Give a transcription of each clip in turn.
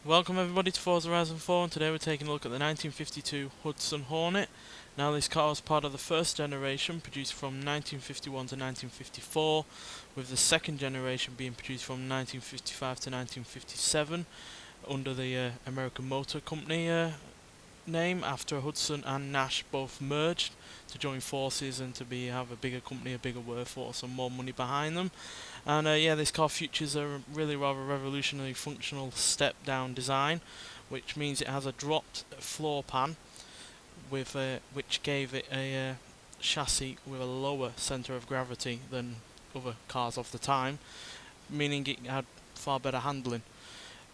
Welcome everybody to Forza Horizon 4, and today we're taking a look at the 1952 Hudson Hornet. Now this car was part of the first generation, produced from 1951 to 1954, with the second generation being produced from 1955 to 1957, under the American Motor Company name, after Hudson and Nash both merged to join forces and to have a bigger company, a bigger workforce and more money behind them. And yeah, this car features a really rather revolutionary functional step down design, which means it has a dropped floor pan with which gave it a chassis with a lower centre of gravity than other cars of the time, meaning it had far better handling.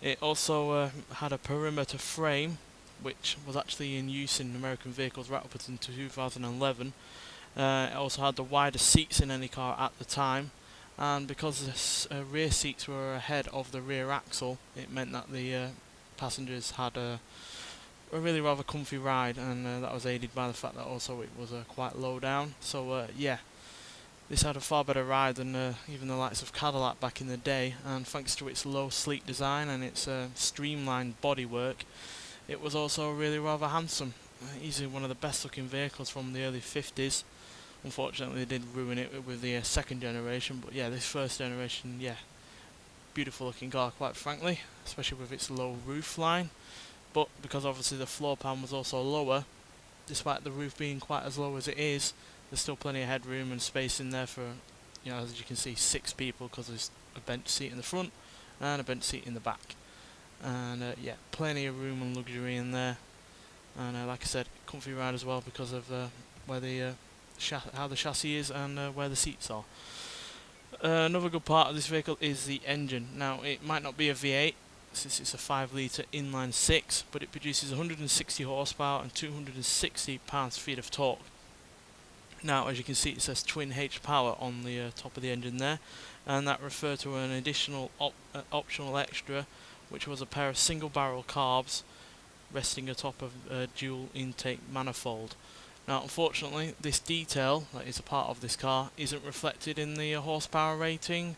It also had a perimeter frame, which was actually in use in American vehicles right up until 2011. It also had the widest seats in any car at the time, and because the rear seats were ahead of the rear axle, it meant that the passengers had a really rather comfy ride, and that was aided by the fact that also it was quite low down. So yeah, this had a far better ride than even the likes of Cadillac back in the day, and thanks to its low, sleek design and its streamlined bodywork, it was also really rather handsome. Easily one of the best looking vehicles from the early 50s. Unfortunately they did ruin it with the second generation, but yeah, this first generation, yeah, beautiful looking car quite frankly, especially with its low roof line. But because obviously the floor pan was also lower, despite the roof being quite as low as it is, there's still plenty of headroom and space in there for, as you can see, 6 people, because there's a bench seat in the front and a bench seat in the back. And yeah, plenty of room and luxury in there. And like I said, comfy ride as well because of where the how the chassis is and where the seats are. Another good part of this vehicle is the engine. Now it might not be a V8 since it's a 5 litre inline 6, but it produces 160 horsepower and 260 pounds-feet of torque. Now as you can see, it says twin H power on the top of the engine there, and that referred to an additional optional extra, which was a pair of single barrel carbs resting atop of a dual intake manifold. Now unfortunately this detail that is a part of this car isn't reflected in the horsepower rating.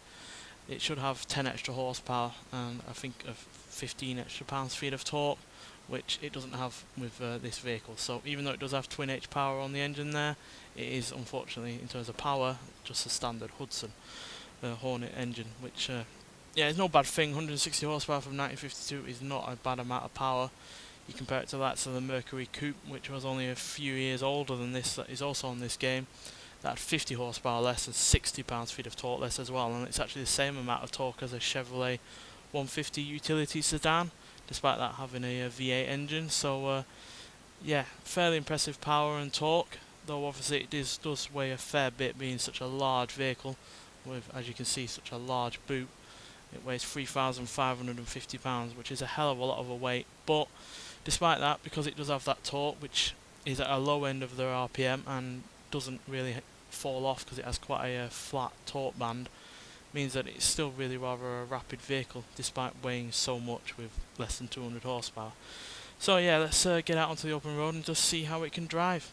It should have 10 extra horsepower and I think 15 extra pounds-feet of torque, which it doesn't have with this vehicle. So even though it does have twin H power on the engine there, it is unfortunately, in terms of power, just a standard Hudson Hornet engine, which yeah, it's no bad thing. 160 horsepower from 1952 is not a bad amount of power. You compare it to that to the Mercury Coupe, which was only a few years older than this, that is also on this game. That had 50 horsepower less and 60 pounds-feet of torque less as well, and it's actually the same amount of torque as a Chevrolet 150 utility sedan, despite that having a V8 engine. So yeah, fairly impressive power and torque, though obviously it does weigh a fair bit, being such a large vehicle with, as you can see, such a large boot. It weighs 3,550 pounds, which is a hell of a lot of a weight, but despite that, because it does have that torque, which is at a low end of their RPM and doesn't really fall off because it has quite a flat torque band, means that it's still really rather a rapid vehicle despite weighing so much with less than 200 horsepower. So yeah, let's get out onto the open road and just see how it can drive.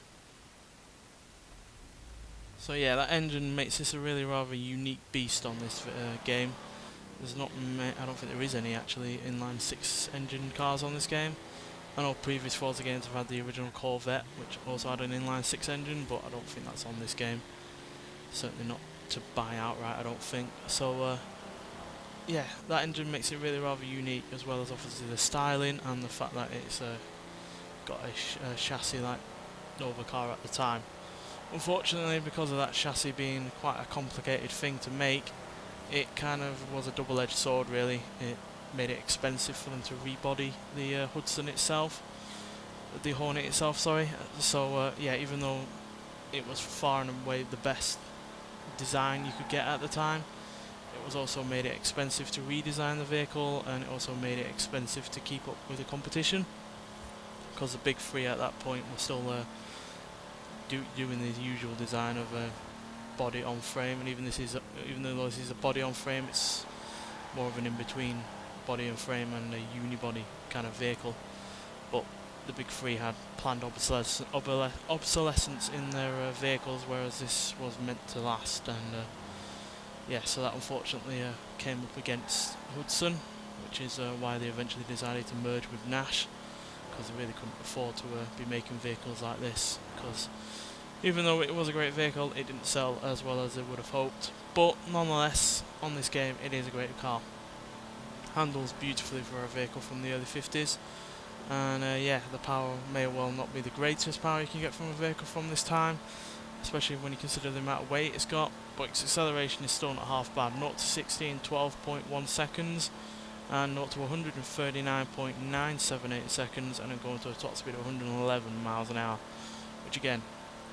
So yeah, that engine makes this a really rather unique beast on this game. There's not, I don't think there is any actually inline 6 engine cars on this game. I know previous Forza games have had the original Corvette, which also had an inline 6 engine, but I don't think that's on this game. Certainly not to buy outright, I don't think. So yeah, that engine makes it really rather unique, as well as obviously the styling and the fact that it's got a chassis like no other car at the time. Unfortunately, because of that chassis being quite a complicated thing to make, it kind of was a double-edged sword really. It made it expensive for them to rebody the Hudson itself, the Hornet itself, sorry. So yeah, even though it was far and away the best design you could get at the time, it was also made it expensive to redesign the vehicle, and it also made it expensive to keep up with the competition, because the big three at that point were still doing the usual design of a body on frame, and even though this is a body on frame, it's more of an in-between body and frame and a unibody kind of vehicle. But the big three had planned obsolescence in their vehicles, whereas this was meant to last. And yeah, so that unfortunately came up against Hudson, which is why they eventually decided to merge with Nash, because they really couldn't afford to be making vehicles like this, because even though it was a great vehicle, it didn't sell as well as they would have hoped. But nonetheless, on this game, it is a great car. Handles beautifully for a vehicle from the early 50s, and yeah, the power may well not be the greatest power you can get from a vehicle from this time, especially when you consider the amount of weight it's got, but its acceleration is still not half bad. 0 to 60 in 12.1 seconds, and 0 to 139.978 seconds, and then going to a top speed of 111 miles an hour, which again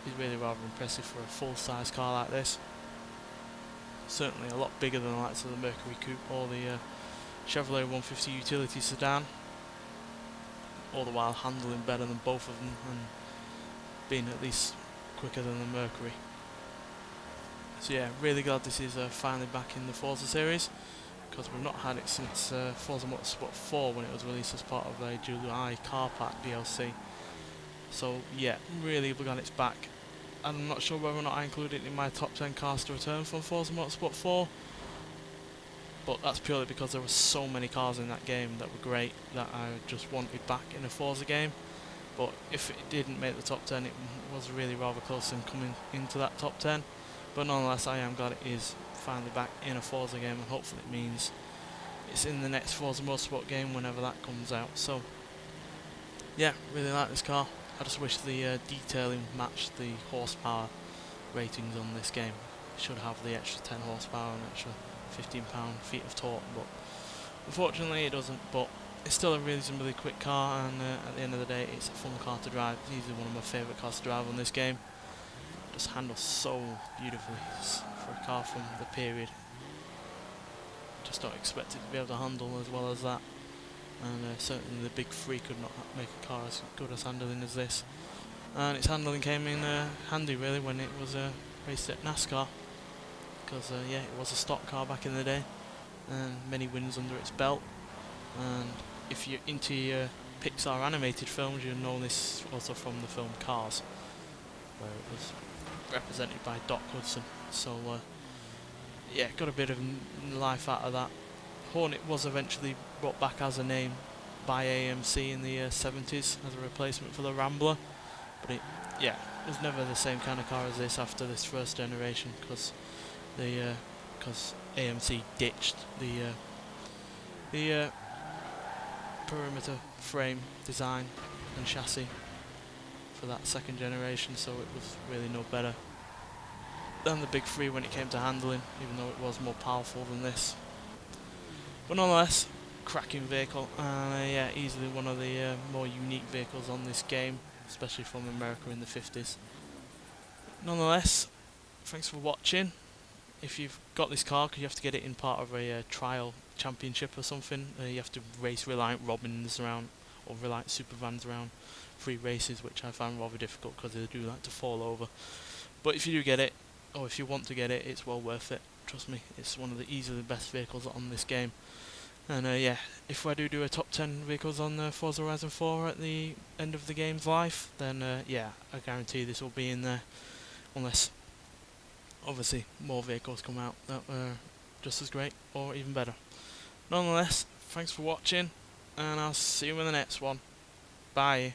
is really rather impressive for a full-size car like this. Certainly a lot bigger than the likes of the Mercury Coupe or the Chevrolet 150 utility sedan, all the while handling better than both of them and being at least quicker than the Mercury. So yeah, really glad this is finally back in the Forza series, because we've not had it since Forza Motorsport 4 when it was released as part of a July car pack DLC. So yeah, really glad it's back. I'm not sure whether or not I include it in my top 10 cars to return from Forza Motorsport 4, but that's purely because there were so many cars in that game that were great that I just wanted back in a Forza game. But if it didn't make the top 10, it was really rather close in coming into that top 10. But nonetheless, I am glad it is finally back in a Forza game, and hopefully it means it's in the next Forza Motorsport game whenever that comes out. So yeah, really like this car. I just wish the detailing matched the horsepower ratings on this game. It should have the extra 10 horsepower and extra 15 pound-feet of torque, but unfortunately it doesn't. But it's still a reasonably quick car, and at the end of the day it's a fun car to drive. It's easily one of my favourite cars to drive on this game. It just handles so beautifully for a car from the period. Just don't expect it to be able to handle as well as that. And certainly the big three could not make a car as good as handling as this. And its handling came in handy really when it was raced at NASCAR, because yeah, it was a stock car back in the day, and many wins under its belt. And if you're into your Pixar animated films, you'll know this also from the film Cars, where it was represented by Doc Hudson. So yeah, got a bit of life out of that. Hornet was eventually brought back as a name by AMC in the 70s as a replacement for the Rambler, but it, yeah, it was never the same kind of car as this after this first generation, because AMC ditched the perimeter frame design and chassis for that second generation, so it was really no better than the big three when it came to handling, even though it was more powerful than this. But nonetheless, cracking vehicle, and yeah, easily one of the more unique vehicles on this game, especially from America in the 50s. Nonetheless, thanks for watching. If you've got this car, because you have to get it in part of a trial championship or something, you have to race Reliant Robins around, or Reliant Supervans around 3 races, which I find rather difficult because they do like to fall over. But if you do get it, or if you want to get it, it's well worth it. Trust me, it's one of the easily best vehicles on this game. And yeah, if I do a top 10 vehicles on Forza Horizon 4 at the end of the game's life, then yeah, I guarantee this will be in there, unless obviously more vehicles come out that are just as great or even better. Nonetheless, thanks for watching, and I'll see you in the next one. Bye.